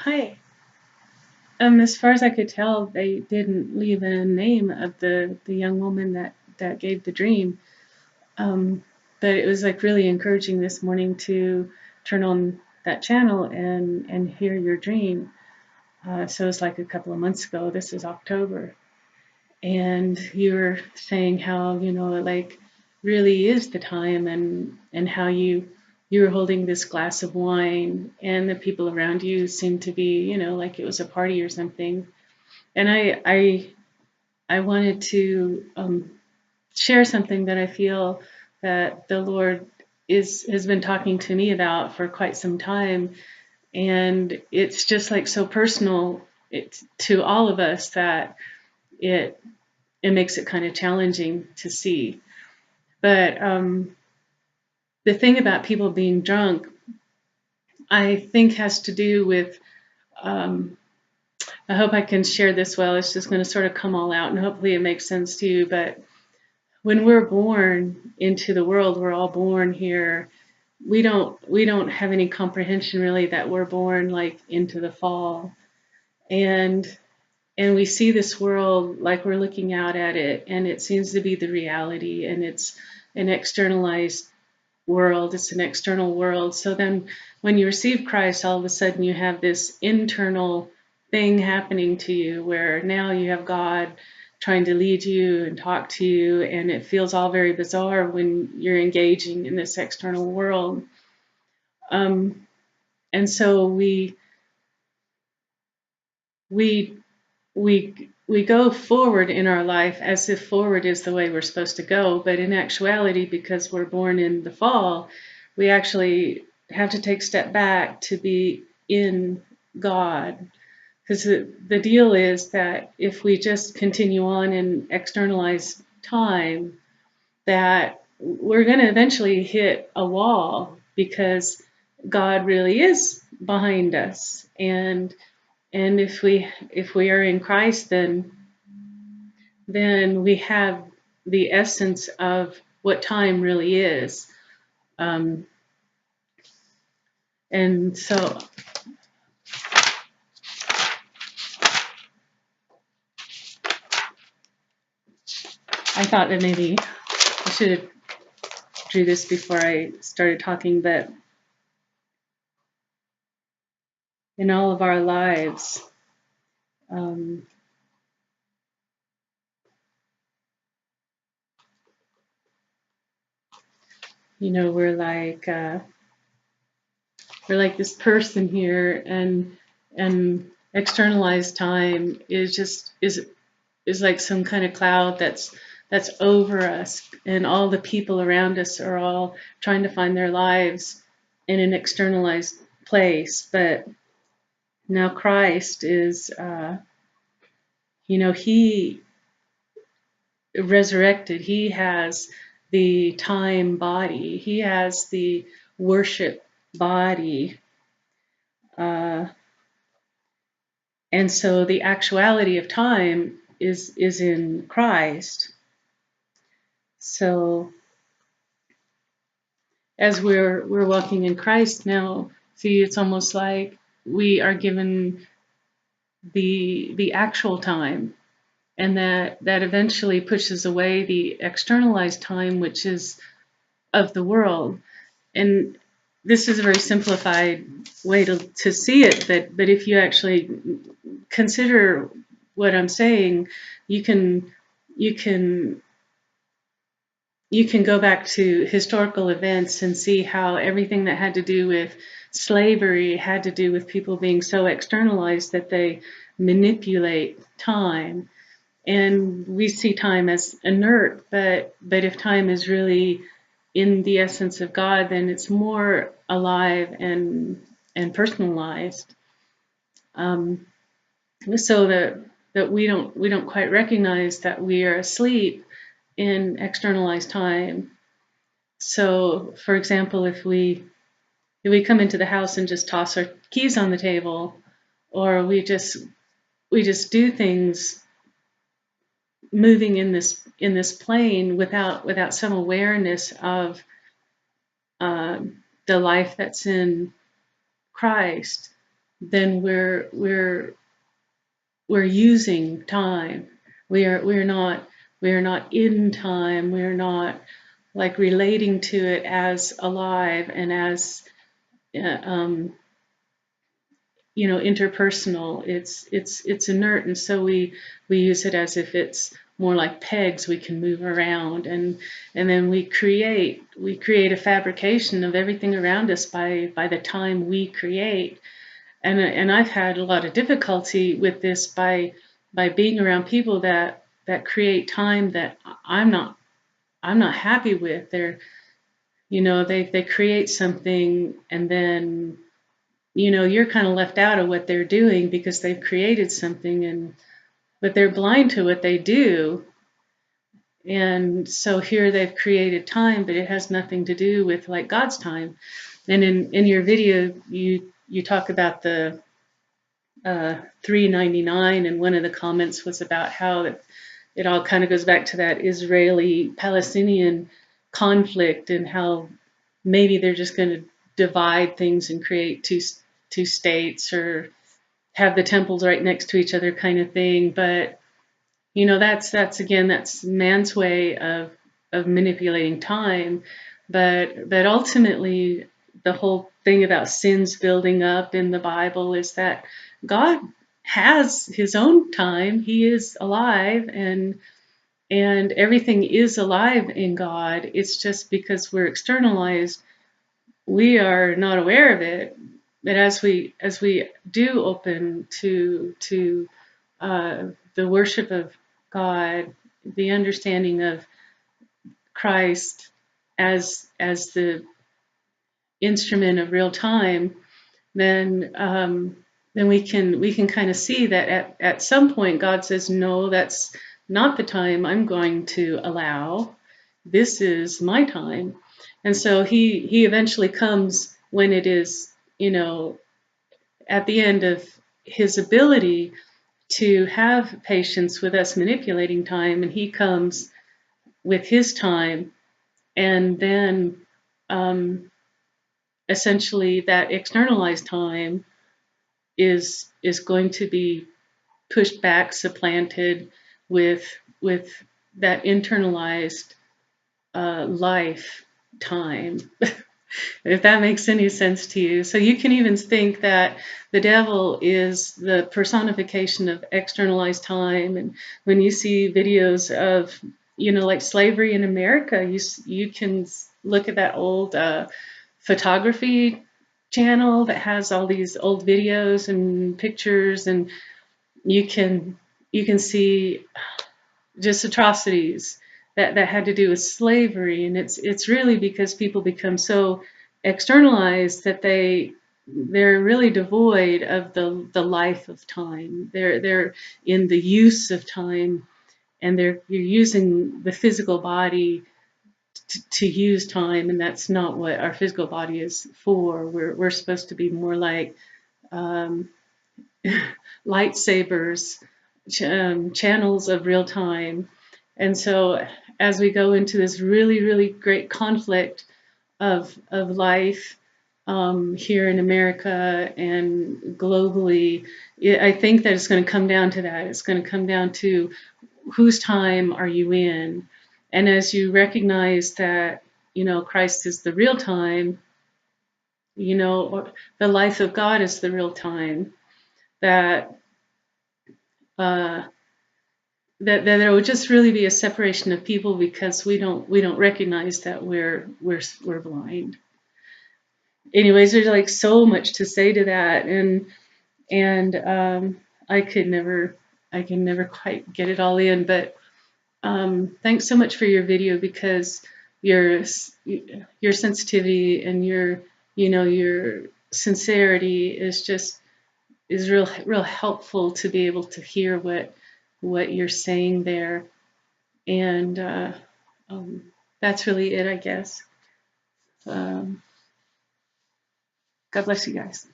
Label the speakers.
Speaker 1: Hi. As far as I could tell, they didn't leave a name of the young woman that gave the dream. Um, but it was like really encouraging this morning to turn on that channel and hear your dream. So it's like a couple of months ago. This is October, and you were saying how it like really is the time, and how you were holding this glass of wine, and the people around you seemed to be like it was a party or something. And I wanted to share something that I feel that the Lord is has been talking to me about for quite some time, and it's just like so personal to all of us that it it makes it kind of challenging to see. But the thing about people being drunk, I think, has to do with. Um, I hope I can share this well. It's just going to sort of come all out, and hopefully it makes sense to you. But when we're born into the world, we're all born here. We don't have any comprehension really that we're born like into the fall, and we see this world like we're looking out at it, and it seems to be the reality, and it's an externalized world. It's an external world. So then when you receive Christ, all of a sudden you have this internal thing happening to you where now you have God trying to lead you and talk to you, and it feels all very bizarre when you're engaging in this external world. Um, and so we we go forward in our life as if forward is the way we're supposed to go, but in actuality, because we're born in the fall, we actually have to take a step back to be in God. Because the deal is that if we just continue on and externalize time, that we're going to eventually hit a wall because God really is behind us. And if we are in Christ, then we have the essence of what time really is. Um, and so I thought that maybe I should have drew this before I started talking, but in all of our lives, um, we're like this person here, and externalized time is like some kind of cloud that's over us, and all the people around us are all trying to find their lives in an externalized place. But now Christ is, he resurrected. He has the time body. He has the worship body. Uh, and so the actuality of time is in Christ. So as we're walking in Christ now, see, it's almost like we are given the actual time, and that eventually pushes away the externalized time, which is of the world. And this is a very simplified way to see it, but if you actually consider what I'm saying, you can you can you can go back to historical events and see how everything that had to do with slavery had to do with people being so externalized that they manipulate time. And we see time as inert, but if time is really in the essence of God, then it's more alive and personalized. Um, so that we don't quite recognize that we are asleep in externalized time. So, for example, if we come into the house and just toss our keys on the table, or we just do things moving in this plane without some awareness of the life that's in Christ, then we're using time. We're not in time. We're not like relating to it as alive and as uh, um, interpersonal. It's inert, and so we use it as if it's more like pegs we can move around, and then we create a fabrication of everything around us by the time we create. And I've had a lot of difficulty with this by being around people that create time that I'm not happy with. They create something, and then you're kind of left out of what they're doing because they've created something, but they're blind to what they do. And so here they've created time, but it has nothing to do with like God's time. And in your video, you talk about the 399, and one of the comments was about how it all kind of goes back to that Israeli-Palestinian conflict, and how maybe they're just going to divide things and create two states, or have the temples right next to each other kind of thing. But that's man's way of manipulating time. But ultimately, the whole thing about sins building up in the Bible is that God has his own time. He is alive, and everything is alive in God. It's just because we're externalized, we are not aware of it. But as we do open to the worship of God, the understanding of Christ as the instrument of real time, then we can kind of see that at some point God says, no, that's not the time I'm going to allow. This is my time. And so he eventually comes when it is, at the end of his ability to have patience with us manipulating time, and he comes with his time, and then essentially that externalized time is going to be pushed back, supplanted with with that internalized life time. If that makes any sense to you. So you can even think that the devil is the personification of externalized time. And when you see videos of, like slavery in America, you can look at that old photography channel that has all these old videos and pictures, and you can see just atrocities that had to do with slavery. And it's really because people become so externalized that they're really devoid of the life of time. They're in the use of time, and you're using the physical body to use time, and that's not what our physical body is for. We're supposed to be more like um, lightsabers, channels of real time. And so as we go into this really, really great conflict of life, here in America and globally, I think that it's going to come down to that. It's going to come down to whose time are you in? And as you recognize that, Christ is the real time, or the life of God is the real time, that uh, that there would just really be a separation of people because we don't recognize that we're blind. Anyways, there's like so much to say to that, and I can never quite get it all in. But thanks so much for your video, because your sensitivity and your sincerity is real helpful to be able to hear what you're saying there. And um, that's really it, I guess. God bless you guys.